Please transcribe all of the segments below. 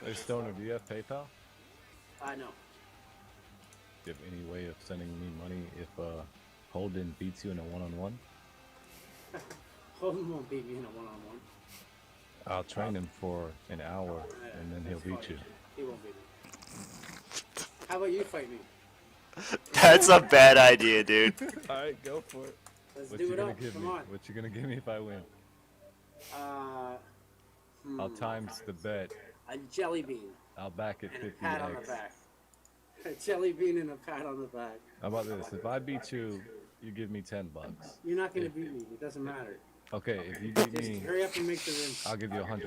Hey Stoner, do you have PayPal? I know. Do you have any way of sending me money if Holden beats you in a one-on-one? Holden won't beat me in a one-on-one. I'll train him for an hour, and then he'll beat you. He won't beat me. How about you fight me? That's a bad idea, dude. Alright, go for it. Let's What do you it gonna up. give Come me? on. What you gonna give me if I win? I'll times the bet. A jelly bean. I'll back it And a 50x. pat on the back. A jelly bean and a pat on the back. How about this? If I beat you, you give me $10. You're not gonna beat me. It doesn't matter. Okay, if you beat Just me, hurry up and make the rim. I'll give you $100.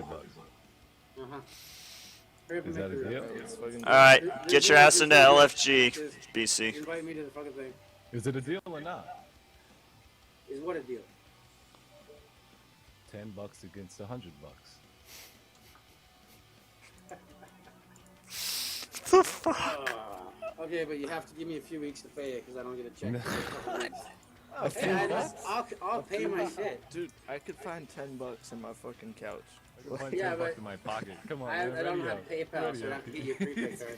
Hurry up and Is make that the a deal? rim. Let's fucking Alright, get your ass into LFG, BC. Invite me to the fucking thing. Is it a deal or not? Is what a deal? $10 against $100. Okay, but you have to give me a few weeks to pay it because I don't get a check. I'll pay my shit. Dude, I could find $10 in my fucking couch. I can find Yeah, $10 but in my pocket. Come on, I man. don't ready have up. PayPal, Ready so I up. have to get you a prepaid card.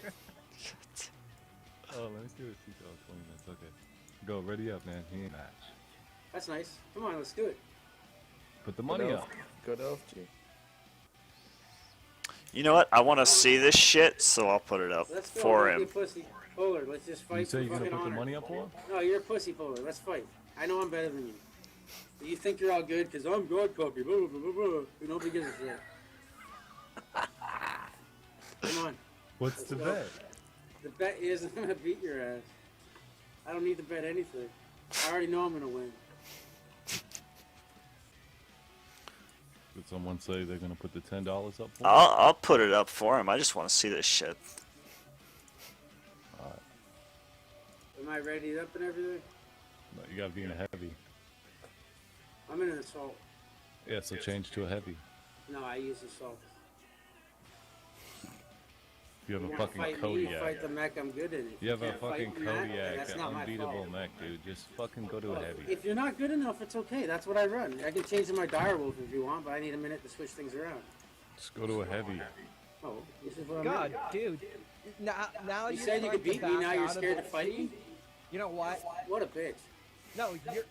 Oh, let me see what he does. 20 minutes. Okay. Go, ready up, man. He ain't match. That's nice. Come on, let's do it. Put the money up. Go to LFG. You know what? I want to see this shit, so I'll put it up Let's go. for Don't be him. pussy. Polar, let's just fight You say for you're gonna fucking put the honor. money up for him? No, you're a pussy, Polar. Let's fight. I know I'm better than you. You think you're all good because I'm God copy. Blah, blah, blah, blah. Nobody gives a shit. Come on. What's the go. bet? The bet is I'm gonna beat your ass. I don't need to bet anything. I already know I'm gonna win. Did someone say they're gonna put the $10 up for him? I'll put it up for him. I just want to see this shit. Am I readied up and everything? No, you gotta be in a heavy. I'm in an assault. Yeah, so change to a heavy. No, I use assault. You have You a wanna fucking fight me, you Kodiak. fight the mech, I'm good in it. You have a can't fight fucking in that, then Kodiak, that's an not my unbeatable fault. mech, dude. Just fucking go to a heavy. If you're not good enough, it's okay. That's what I run. I can change to my direwolf if you want, but I need a minute to switch things around. Just go to a heavy. Oh, this is what I'm God, doing. dude. Now You you're said you could starting to beat me, back now you're out of scared it. to fight me? You know what? What a bitch. No, you're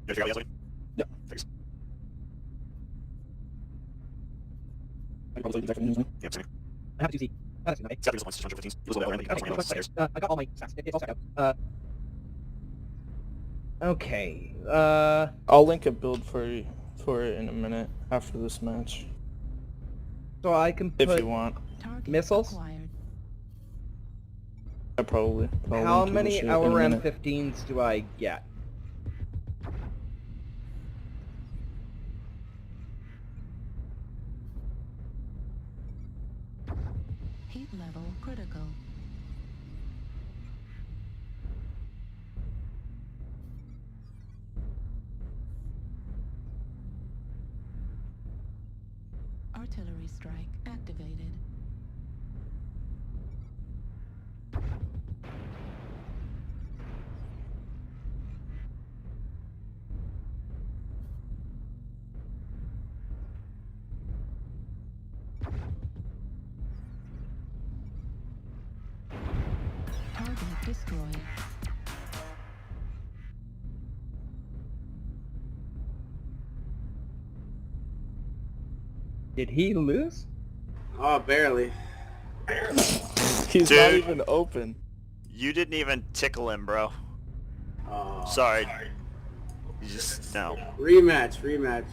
You figure out the Yeah. Thanks. I probably exactly what I'm Yeah, same. I have to see. That's okay. It's got to be some 115s. Lose a little bit, you got Okay, 20 quick players. question. I got all my stats. It's all set out. Okay. I'll link a build for it in a minute after this match, So I can put if you want. missiles. I probably. I'll How link many this shit in a LRM minute. 15s do I get? Heat level critical. Artillery strike activated. Target destroyed. Did he lose? Oh, barely. He's not Dude. even open. You didn't even tickle him, bro. Oh. Sorry. You just, no. Rematch, rematch.